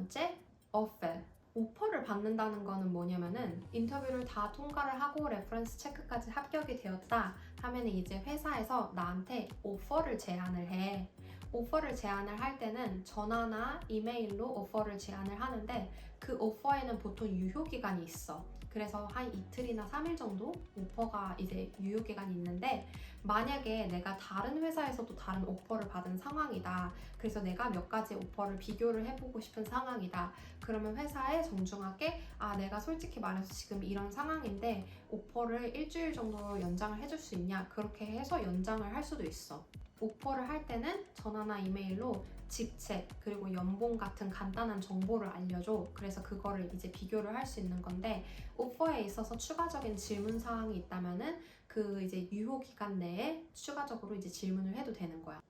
번째, offer. 오퍼를 받는다는 거는 뭐냐면은 인터뷰를 다 통과를 하고 레퍼런스 체크까지 합격이 되었다 하면 이제 회사에서 나한테 오퍼를 제안을 해. 오퍼를 제안을 할 때는 전화나 이메일로 오퍼를 제안을 하는데 그 오퍼에는 보통 유효기간이 있어. 그래서 한 이틀이나 3일 정도 오퍼가 이제 유효기간이 있는데 만약에 내가 다른 회사에서도 다른 오퍼를 받은 상황이다. 그래서 내가 몇 가지 오퍼를 비교를 해보고 싶은 상황이다. 그러면 회사에 정중하게 내가 솔직히 말해서 지금 이런 상황인데 오퍼를 일주일 정도 연장을 해줄 수 있냐? 그렇게 해서 연장을 할 수도 있어. 오퍼를 할 때는 전화나 이메일로 직책 그리고 연봉 같은 간단한 정보를 알려줘. 그래서 그거를 이제 비교를 할 수 있는 건데 오퍼에 있어서 추가적인 질문 사항이 있다면은 그 이제 유효 기간 내에 추가적으로 이제 질문을 해도 되는 거야.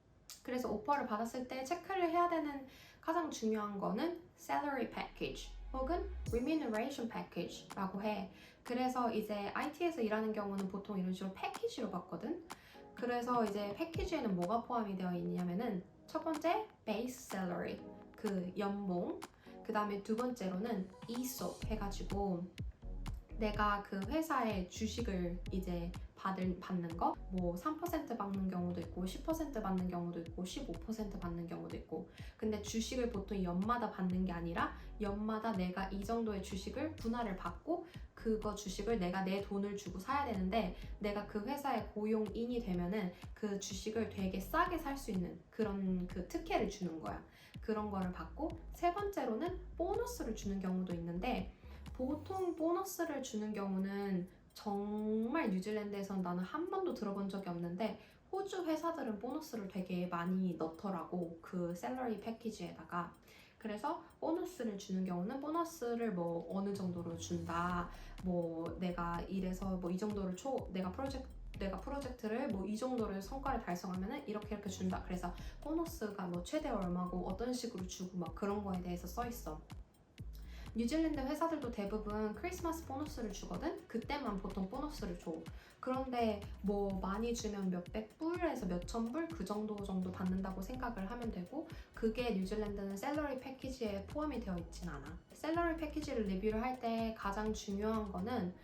그래서 오퍼를 받았을 때 체크를 해야 되는 가장 중요한 거는 salary package 혹은 remuneration package라고 해. 그래서 이제 IT에서 일하는 경우는 보통 이런 식으로 패키지로 받거든. 그래서 이제 패키지에는 뭐가 포함이 되어 있냐면은 첫 번째 base salary 그 연봉, 그 다음에 두 번째로는 ESOP 해가지고 내가 그 회사의 주식을 이제 받는 거, 뭐 3% 받는 경우도 있고 10% 받는 경우도 있고 15% 받는 경우도 있고. 근데 주식을 보통 연마다 받는 게 아니라 연마다 내가 이 정도의 주식을 분할을 받고 그거 주식을 내가 내 돈을 주고 사야 되는데 내가 그 회사의 고용인이 되면은 그 주식을 되게 싸게 살 수 있는 그런 그 특혜를 주는 거야. 그런 거를 받고 세 번째로는 보너스를 주는 경우도 있는데 보통 보너스를 주는 경우는 정말 뉴질랜드에선 나는 한 번도 들어본 적이 없는데 호주 회사들은 보너스를 되게 많이 넣더라고. 그 샐러리 패키지에다가. 그래서 보너스를 주는 경우는 보너스를 뭐 어느 정도로 준다. 뭐 내가 이래서 뭐 이 정도를 내가 프로젝트를 뭐 이 정도를 성과를 달성하면은 이렇게 준다. 그래서 보너스가 뭐 최대 얼마고 어떤 식으로 주고 막 그런 거에 대해서 써 있어. 뉴질랜드 회사들도 대부분 크리스마스 보너스를 주거든? 그때만 보통 보너스를 줘. 그런데 뭐 많이 주면 몇백 불에서 몇천 불 그 정도 받는다고 생각을 하면 되고 그게 뉴질랜드는 샐러리 패키지에 포함이 되어 있진 않아. 샐러리 패키지를 리뷰를 할 때 가장 중요한 거는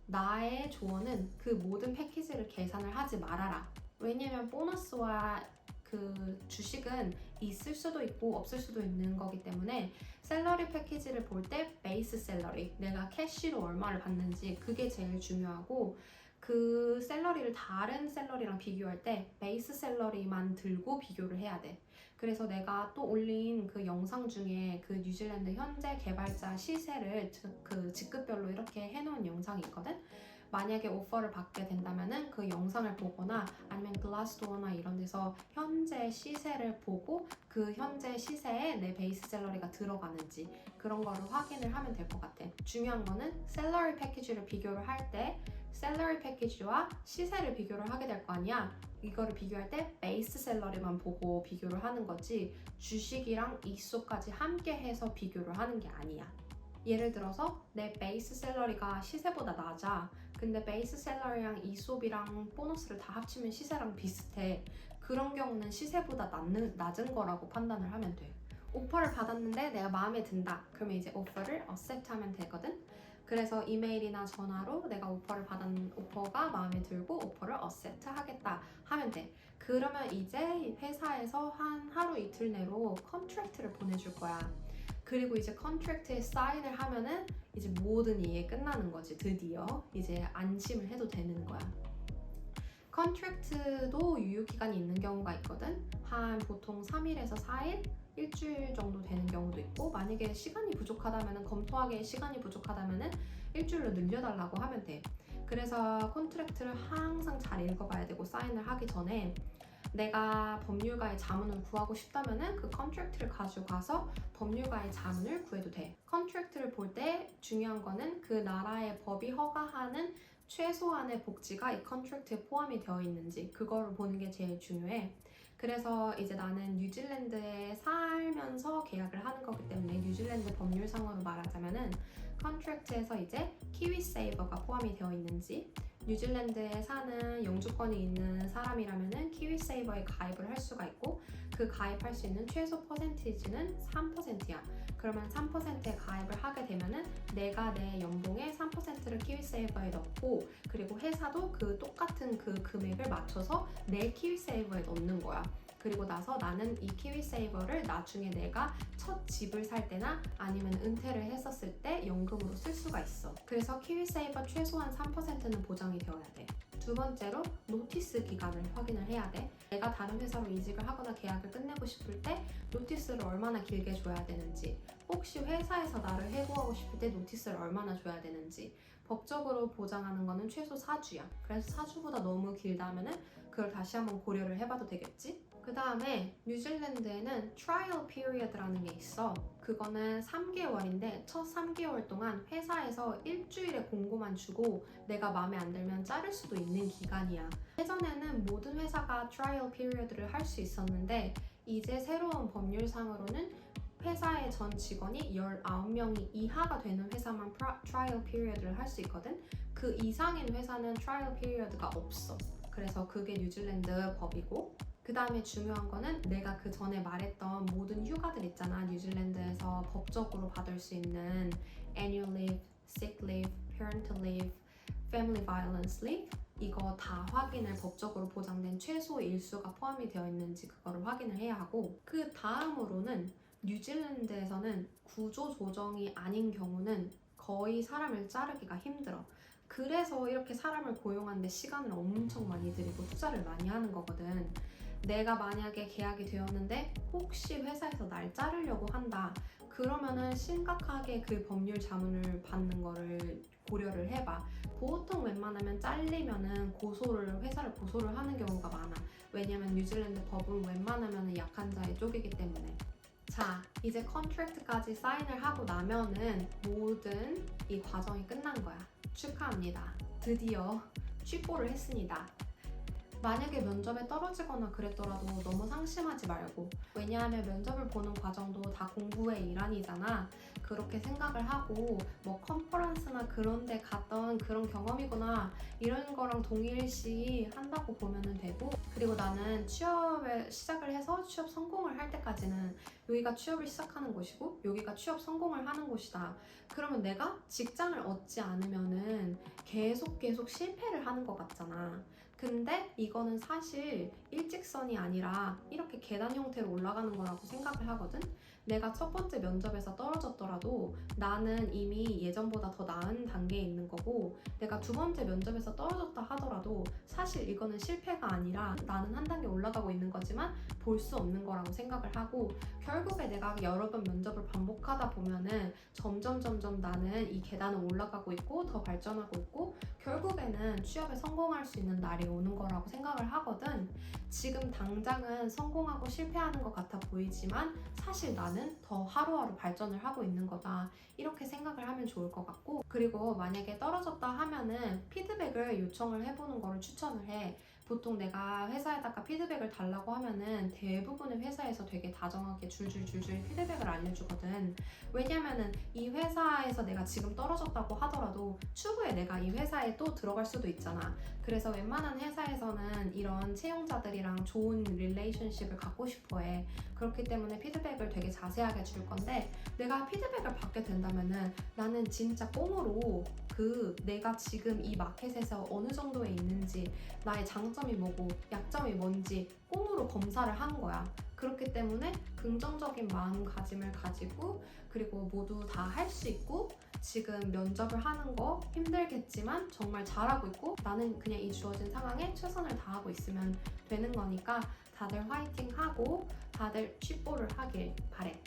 나의 조언은 그 모든 패키지를 계산을 하지 말아라. 왜냐면 보너스와 그 주식은 있을 수도 있고 없을 수도 있는 거기 때문에 샐러리 패키지를 볼 때 베이스 샐러리, 내가 캐시로 얼마를 받는지 그게 제일 중요하고 그 샐러리를 다른 샐러리랑 비교할 때 베이스 샐러리만 들고 비교를 해야 돼. 그래서 내가 또 올린 그 영상 중에 그 뉴질랜드 현재 개발자 시세를 그 직급별로 이렇게 해놓은 영상이 있거든? 만약에 오퍼를 받게 된다면은 그 영상을 보거나 아니면 글라스도어나 이런 데서 현재 시세를 보고 그 현재 시세에 내 베이스 샐러리가 들어가는지 그런 거를 확인을 하면 될 것 같아. 중요한 거는 샐러리 패키지를 비교를 할 때 샐러리 패키지와 시세를 비교를 하게 될 거 아니야. 이거를 비교할 때 베이스 샐러리만 보고 비교를 하는 거지 주식이랑 이소까지 함께 해서 비교를 하는 게 아니야. 예를 들어서 내 베이스 샐러리가 시세보다 낮아. 근데 베이스 샐러리랑 이솝이랑 보너스를 다 합치면 시세랑 비슷해. 그런 경우는 시세보다 낮은 거라고 판단을 하면 돼. 오퍼를 받았는데 내가 마음에 든다. 그러면 이제 오퍼를 accept 하면 되거든. 그래서 이메일이나 전화로 내가 오퍼가 마음에 들고 오퍼를 accept 하겠다 하면 돼. 그러면 이제 회사에서 한 하루 이틀 내로 컨트랙트를 보내줄 거야. 그리고 이제 컨트랙트에 사인을 하면은 이제 모든 일이 끝나는 거지. 드디어 이제 안심을 해도 되는 거야. 컨트랙트도 유효기간이 있는 경우가 있거든. 한 보통 3일에서 4일? 일주일 정도 되는 경우도 있고 만약에 시간이 부족하다면 검토하기에 시간이 부족하다면 일주일로 늘려달라고 하면 돼. 그래서 컨트랙트를 항상 잘 읽어봐야 되고 사인을 하기 전에 내가 법률가의 자문을 구하고 싶다면 그 컨트랙트를 가지고 가서 법률가의 자문을 구해도 돼. 컨트랙트를 볼 때 중요한 거는 그 나라의 법이 허가하는 최소한의 복지가 이 컨트랙트에 포함이 되어 있는지 그거를 보는 게 제일 중요해. 그래서 이제 나는 뉴질랜드에 살면서 계약을 하는 거기 때문에 뉴질랜드 법률상으로 말하자면은 컨트랙트에서 이제 키위세이버가 포함이 되어 있는지 뉴질랜드에 사는 영주권이 있는 사람이라면은 키위세이버에 가입을 할 수가 있고 그 가입할 수 있는 최소 퍼센티지는 3%야. 그러면 3%에 가입을 하게 되면은 내가 내 연봉의 3%를 키위세이버에 넣고 그리고 회사도 그 똑같은 그 금액을 맞춰서 내 키위세이버에 넣는 거야. 그리고 나서 나는 이 키위세이버를 나중에 내가 첫 집을 살 때나 아니면 은퇴를 했었을 때 연금으로 쓸 수가 있어. 그래서 키위세이버 최소한 3%는 보장이 되어야 돼. 두 번째로 노티스 기간을 확인을 해야 돼. 내가 다른 회사로 이직을 하거나 계약을 끝내고 싶을 때 노티스를 얼마나 길게 줘야 되는지, 혹시 회사에서 나를 해고하고 싶을 때 노티스를 얼마나 줘야 되는지, 법적으로 보장하는 거는 최소 4주야. 그래서 4주보다 너무 길다면은 그걸 다시 한번 고려를 해봐도 되겠지? 그 다음에 뉴질랜드에는 트라이얼 피리어드라는 게 있어. 그거는 3개월인데 첫 3개월 동안 회사에서 일주일에 공고만 주고 내가 마음에 안 들면 자를 수도 있는 기간이야. 예전에는 모든 회사가 트라이얼 피리어드를 할 수 있었는데 이제 새로운 법률상으로는 회사의 전 직원이 19명이 이하가 되는 회사만 트라이얼 피리어드를 할 수 있거든. 그 이상인 회사는 트라이얼 피리어드가 없어. 그래서 그게 뉴질랜드 법이고, 그 다음에 중요한 거는 내가 그 전에 말했던 모든 휴가들 있잖아. 뉴질랜드에서 법적으로 받을 수 있는 annual leave, sick leave, parental leave, family violence leave 이거 다 확인을 법적으로 보장된 최소 일수가 포함이 되어 있는지 그거를 확인을 해야 하고, 그 다음으로는 뉴질랜드에서는 구조조정이 아닌 경우는 거의 사람을 자르기가 힘들어. 그래서 이렇게 사람을 고용하는데 시간을 엄청 많이 들이고 투자를 많이 하는 거거든. 내가 만약에 계약이 되었는데 혹시 회사에서 날 자르려고 한다. 그러면은 심각하게 그 법률 자문을 받는 거를 고려를 해봐. 보통 웬만하면 잘리면은 회사를 고소를 하는 경우가 많아. 왜냐면 뉴질랜드 법은 웬만하면 약한 자의 쪽이기 때문에. 자, 이제 컨트랙트까지 사인을 하고 나면은 모든 이 과정이 끝난 거야. 축하합니다. 드디어 취뽀를 했습니다. 만약에 면접에 떨어지거나 그랬더라도 너무 상심하지 말고, 왜냐하면 면접을 보는 과정도 다 공부의 일환이잖아. 그렇게 생각을 하고 뭐 컨퍼런스나 그런 데 갔던 그런 경험이구나 이런 거랑 동일시 한다고 보면 되고, 그리고 나는 취업에 시작을 해서 취업 성공을 할 때까지는 여기가 취업을 시작하는 곳이고 여기가 취업 성공을 하는 곳이다. 그러면 내가 직장을 얻지 않으면은 계속 실패를 하는 것 같잖아. 근데 이거는 사실 일직선이 아니라 이렇게 계단 형태로 올라가는 거라고 생각을 하거든. 내가 첫 번째 면접에서 떨어졌더라도 나는 이미 예전보다 더 나은 단계에 있는 거고, 내가 두 번째 면접에서 떨어졌다 하더라도 사실 이거는 실패가 아니라 나는 한 단계 올라가고 있는 거지만 볼 수 없는 거라고 생각을 하고, 결국에 내가 여러 번 면접을 반복하다 보면은 점점 나는 이 계단을 올라가고 있고 더 발전하고 있고 결국에는 취업에 성공할 수 있는 날이 오는 거라고 생각을 하거든. 지금 당장은 성공하고 실패하는 것 같아 보이지만 사실 나는 더 하루하루 발전을 하고 있는 거다. 이렇게 생각을 하면 좋을 것 같고, 그리고 만약에 떨어졌다 하면은 피드백을 요청을 해보는 거를 추천을 해. 보통 내가 회사에다가 피드백을 달라고 하면은 대부분의 회사에서 되게 다정하게 줄줄 피드백을 알려주거든. 왜냐면은 이 회사에서 내가 지금 떨어졌다고 하더라도 추후에 내가 이 회사에 또 들어갈 수도 있잖아. 그래서 웬만한 회사에서는 이런 채용자들이랑 좋은 릴레이션십을 갖고 싶어 해. 그렇기 때문에 피드백을 되게 자세하게 줄 건데, 내가 피드백을 받게 된다면은 나는 진짜 꽁으로 내가 지금 이 마켓에서 어느 정도에 있는지, 나의 장점이 뭐고 약점이 뭔지 꽁으로 검사를 한 거야. 그렇기 때문에 긍정적인 마음가짐을 가지고, 그리고 모두 다 할 수 있고, 지금 면접을 하는 거 힘들겠지만 정말 잘하고 있고 나는 그냥 이 주어진 상황에 최선을 다하고 있으면 되는 거니까 다들 화이팅 하고 다들 취뽀를 하길 바래.